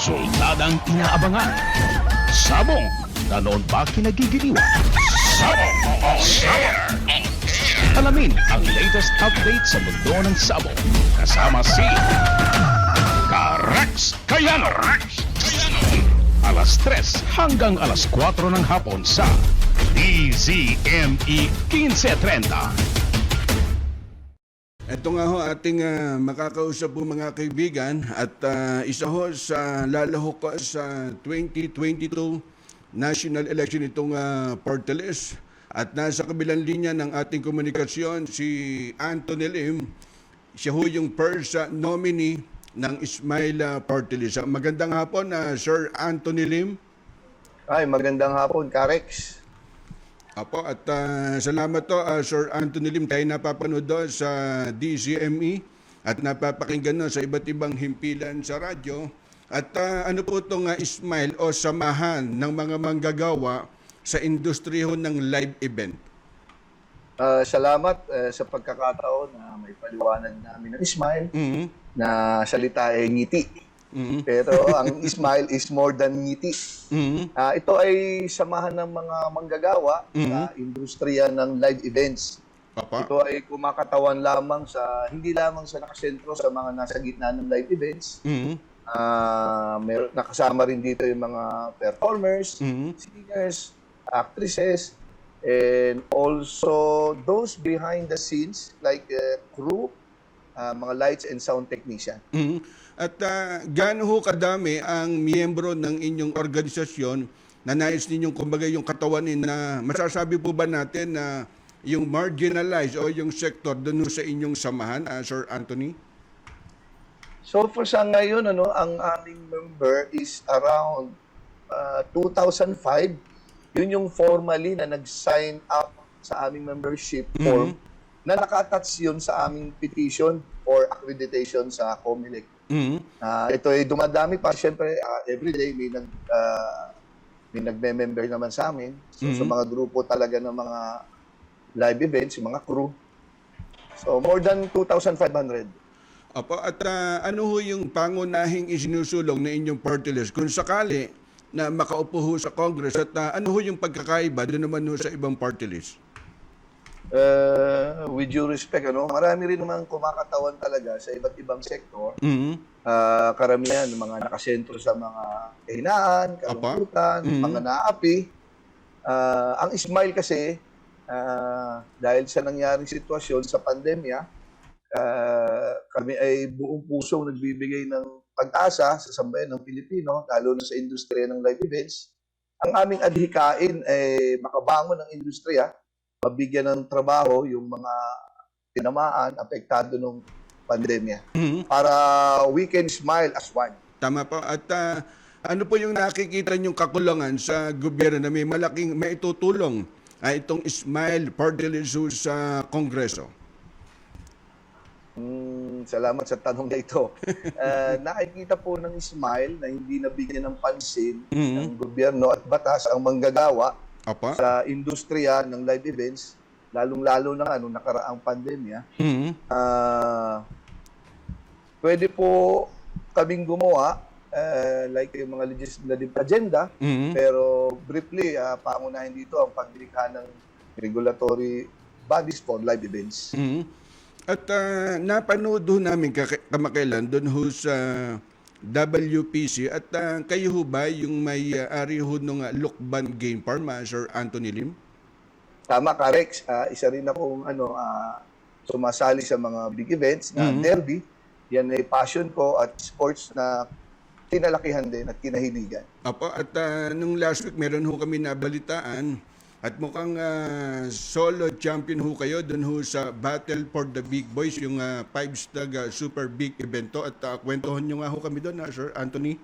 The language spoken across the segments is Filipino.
Sultadang inaabangan. Sabong na noon pa kinagigiliwan. Sabong on air. Alamin ang latest update sa mundo ng sabong. Kasama si Rex Cayano. Alas 3 hanggang alas 4 ng hapon sa DZME 1530. Ito nga ho ating makakausap po mga kaibigan at isa ho sa lalahok ko sa 2022 national election itong party list. At nasa kabilang linya ng ating komunikasyon si Anthony Lim. Siya ho yung first nominee ng Ismail party list. Magandang hapon Sir Anthony Lim. Ay, magandang hapon, Karex. Apo, at salamat to Sir Anthony Lim. Tayo napapanood doon sa DCME at napapakinggan no, sa iba't ibang himpilan sa radyo. At ano po itong Ismail o samahan ng mga manggagawa sa industriyo ng live event? Salamat sa pagkakataon na may paliwanag namin ng Ismail na salita ay ngiti. Pero ang Ismail is more than ngiti. Ito ay samahan ng mga manggagawa sa industriya ng live events. Papa? Ito ay kumakatawan lamang sa, hindi lamang sa nakasentro sa mga nasa gitna ng live events. Nakasama rin dito yung mga performers, singers, actresses, and also those behind the scenes like crew, mga lights and sound technician. At gaano ho kadami ang miyembro ng inyong organisasyon na nais ninyong kumbaga yung katawanin na masasabi po ba natin na yung marginalized o yung sector doon sa inyong samahan, Sir Anthony? So for sa ngayon, ang aming member is around 2005. Yun yung formally na nag-sign up sa aming membership form na naka-attach yun sa aming petition for accreditation sa COMELEC. Ito ay dumadami pa. Siyempre, everyday may nagme-member naman sa amin. So, sa mga grupo talaga ng mga live events, yung mga crew. So, more than 2,500. Apo, at ano ho yung pangunahing isinusulong na inyong party list kung sakali na makaupo ho sa Congress at ano ho yung pagkakaiba doon naman ho sa ibang party list? With due respect, marami rin naman kumakatawan talaga sa iba't ibang sektor. Karamihan, mga nakasentro sa mga kahinaan, kalungkutan, mga naapi. Ang Ismail kasi, dahil sa nangyaring sitwasyon sa pandemya, kami ay buong pusong nagbibigay ng pag-asa sa sambayan ng Pilipino, lalo na sa industriya ng live events. Ang aming adhikain ay makabangon ng industriya, mabigyan ng trabaho yung mga tinamaan, apektado ng pandemya. Para we can smile as one. Tama po. At ano po yung nakikita niyong kakulangan sa gobyerno na may malaking maitutulong itong Ismail party list sa Kongreso? Salamat sa tanong na ito. Nakikita po ng Ismail na hindi nabigyan ng pansin ng gobyerno at batas ang manggagawa sa industriya ng live events, lalong-lalo na nakaraang pandemya. Pwede po kaming gumawa like yung mga legislative agenda, pero briefly, pangunahin dito ang paglikha ng regulatory bodies for live events. At napanood ho namin kamakailan doon ho sa WPC at kayo ho ba yung may ari ho nung Lukban Game Farm, Sir Anthony Lim? Tama ka, Rex. Isa rin akong sumasali sa mga big events na derby. Yan ay passion ko at sports na kinalakihan din at kinahiligan. Apo, at nung last week meron ho kami nabalitaan at mukhang solo champion ho kayo doon ho sa Battle for the Big Boys, yung 5-stag super big evento. At kwentuhan nyo nga ho kami doon, Sir Anthony.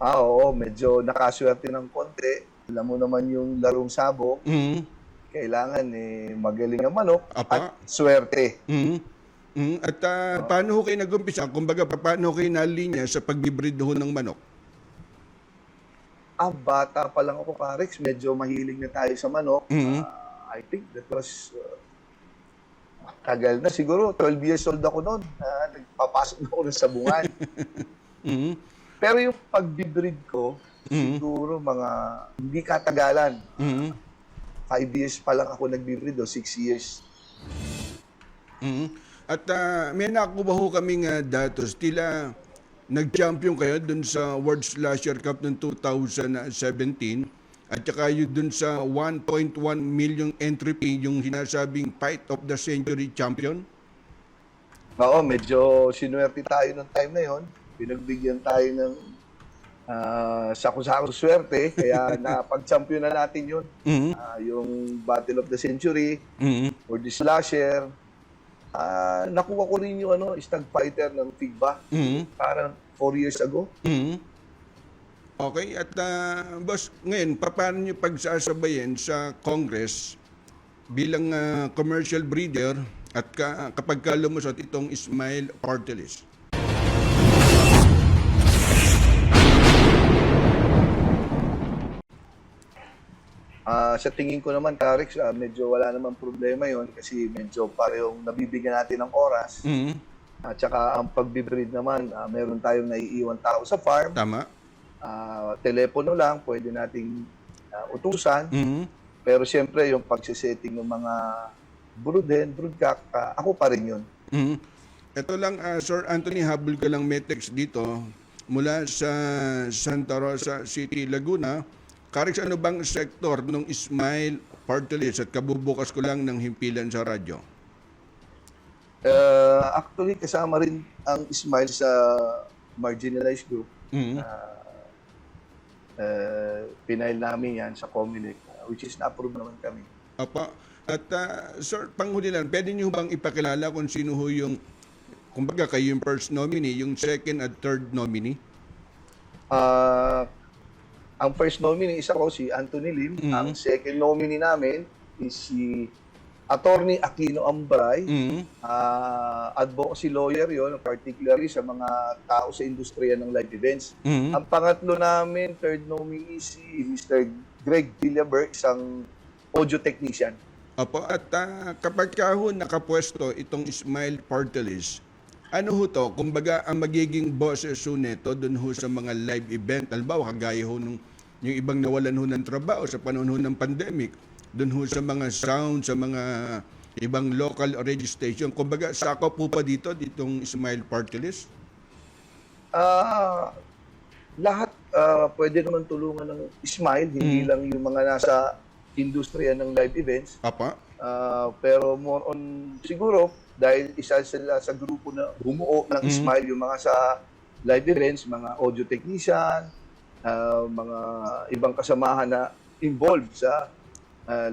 Oo, medyo nakaswerte ng konti. Alam mo naman yung larong sabong, kailangan magaling ang manok at swerte. At paano ho kayo nag-umpisa? Kumbaga, paano kayo nalinya sa pagbibreed ho ng manok? Bata pa lang ako, Parex. Medyo mahilig na tayo sa manok. I think that was tagal na. Siguro 12 years old ako noon. Nagpapasok na ako ng sabungan. Pero yung pagbibreed ko, siguro mga hindi katagalan. 5 years pa lang ako nagbibreed o 6 years. At may nakuha ho kaming datos. Tila nag-champion kayo dun sa World Slasher Cup noong 2017 at saka yun dun sa 1.1 million entry fee, yung sinasabing Fight of the Century champion. Oo, medyo sinuwerte tayo ng time na yon. Pinagbigyan tayo ng sako-sako swerte, kaya napag-champion na natin yun. Yung Battle of the Century, or the Slasher. Nakuha ko rin yung Stag Fighter ng FIGBA, parang 4 years ago. Okay, at boss, ngayon, paano nyo pagsasabayin sa Congress bilang commercial breeder at kapag lumusot itong Ismail Portelis? Sa tingin ko naman, Tarek, medyo wala naman problema yon kasi medyo parehong nabibigyan natin ng oras. At saka ang pagbibreed naman, meron tayong naiiwan tao sa farm. Tama. Telepono lang, pwede nating utusan. Pero siyempre, yung pagsisetting ng mga broodcock, ako pa rin yun. Ito lang, Sir Anthony, habol ka lang may text dito mula sa Santa Rosa City, Laguna. Karix, ano bang sektor ng Ismail Portelis at kabubukas ko lang ng himpilan sa radyo? Actually, kasama rin ang Ismail sa marginalized group. Pinail namin yan sa Comelec, which is na-approve naman kami. Apa. At Sir, panghuli lang, pwede niyo bang ipakilala kung sino ho yung, kumbaga kayo yung first nominee, yung second at third nominee? Ang first nominee is ako, si Anthony Lim. Ang second nominee namin is si Attorney Aquino Ambray. Advocacy lawyer yon, particularly sa mga tao sa industriya ng live events. Ang pangatlo namin, third nominee, si Mr. Greg Villaberg, isang audio technician. Opo, at kapag ho nakapwesto itong Ismail Portelis, ano ho to? Kumbaga, ang magiging boses ho neto dun ho sa mga live event. Halimbawa, kagaya ho nung yung ibang nawalan ho ng trabaho sa panahon ho ng pandemic. Dun ho sa mga sound, sa mga ibang local radio station. Kumbaga, sakop po pa ditong Ismail Portelis? Lahat pwede naman tulungan ng Ismail, hindi lang yung mga nasa industriya ng live events. Apa? Pero more on, siguro, dahil isa sila sa grupo na bumuo ng Ismail, yung mga sa live events, mga audio technician, mga ibang kasamahan na involved sa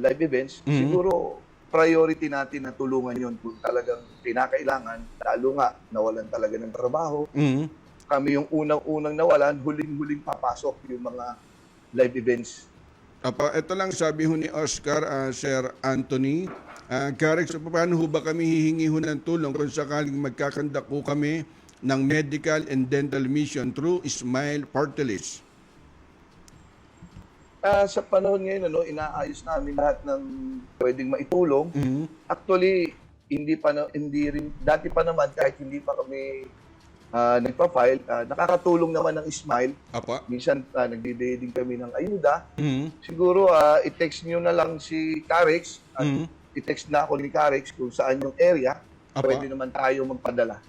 live events, siguro priority natin na tulungan yon kung talagang kinakailangan, lalo nga nawalan talaga ng trabaho. Kami yung unang-unang nawalan, huling-huling papasok yung mga live events. Ito lang sabi ho ni Oscar, Sir Anthony. Karix, paano ho ba kami hihingi ho ng tulong kung sakaling magkakandak ho kami ng medical and dental mission through Ismail Portelis? Sa panahon ngayon, inaayos namin lahat ng pwedeng maitulong. Actually, hindi rin, dati pa naman, kahit hindi pa kami nagpa-file, nakakatulong naman ng Ismail. Apa? Minsan, nagde-day din kami ng ayuda. Siguro, i-text nyo na lang si Karix, at i-text na ako ni Karix kung saan yung area. Apa? Pwede naman tayo magpadala.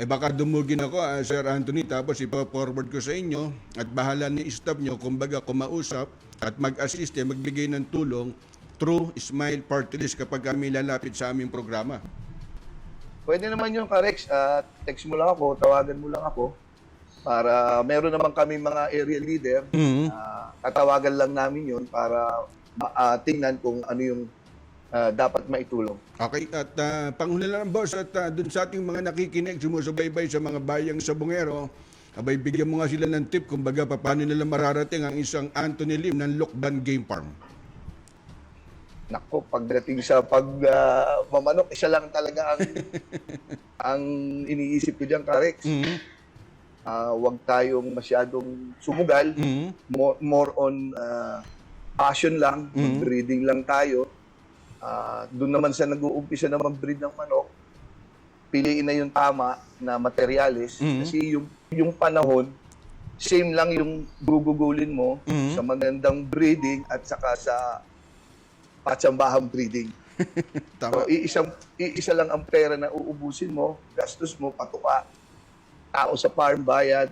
Baka dumugin ako, Sir Anthony, tapos ipa-forward ko sa inyo at bahala ni staff nyo, kumbaga kumausap at mag-assist, magbigay ng tulong through Ismail Portelis kapag kami lalapit sa aming programa. Pwede naman yung Karex, text mo lang ako, tawagan mo lang ako para meron naman kami mga area leader. Tatawagan lang namin yun para tingnan kung ano yung dapat maitulong. Okay, at panghuli lang boss, at dun sa ating mga nakikinig, sumusubaybay sa mga bayang sabungero, abay bigyan mo nga sila ng tip kung baga paano nila mararating ang isang Anthony Lim ng Lokban Game Farm. Nako, pagdating sa mamanok, isa lang talaga ang iniisip ko diyan, Karex. Huwag tayong masyadong sumugal. More on passion lang, breeding lang tayo. Doon naman sa nag-uumpisa na mag-breed ng manok, piliin na yung tama na materyales. Kasi yung panahon, same lang yung gugugulin mo sa magandang breeding at saka sa patsambahang breeding. Tama. So, iisa lang ang pera na uubusin mo, gastos mo, patuka, tao sa farm, bayad.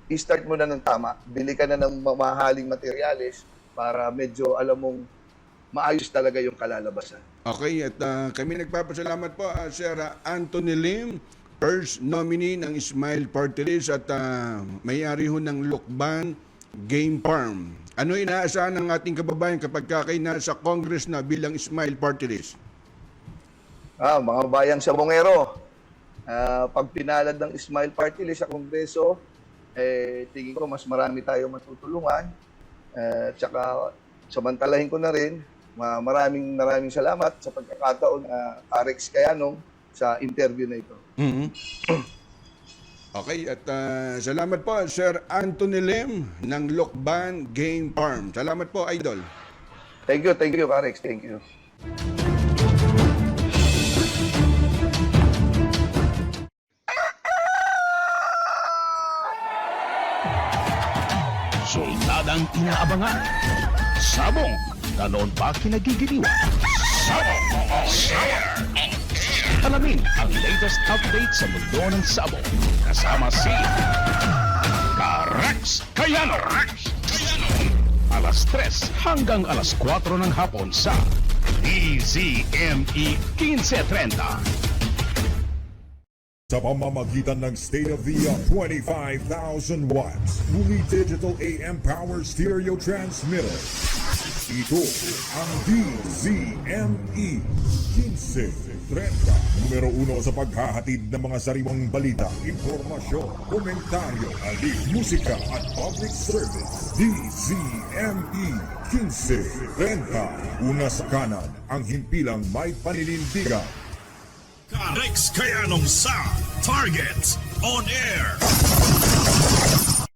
I-start mo na ng tama. Bili ka na ng mamahaling materyales para medyo alam mong maayos talaga yung kalalabasan. Okay, at kami nagpapasalamat po, Sir Anthony Lim, first nominee ng Smile Party List at may-ari ho ng Lukban Game Farm. Ano inaasahan ng ating kababayan kapag kayo nasa Congress na bilang Smile Party List? Mga bayang sabongero, pag pinalad ng Smile Party List sa Kongreso, tingin ko mas marami tayo matutulungan. Tsaka samantalahin ko na rin, maraming salamat sa pagkakataon Arex Kayanong sa interview na ito. Okay, at salamat po, Sir Anthony Lim ng Lukban Game Farm. Salamat po, Idol. Thank you, Arex. Thank you. Soldadang inaabangan. Sabong na noon pa kinagigiliwan. Sabong on air. Alamin ang latest update sa mundo ng sabong. Kasama si Rex Cayano. Alas 3 hanggang alas 4 ng hapon sa DZME 1530. Sa pamamagitan ng state-of-the-art 25,000 watts, Umi Digital AM Power Stereo Transmitter. Ito ang DZME 1530. Numero 1 sa paghahatid ng mga sariwang balita, impormasyon, komentaryo, alik, musika at public service. DZME 1530. Una sa kanan, ang himpilang may paninindigan. Rex Kayanong sa Target On Air.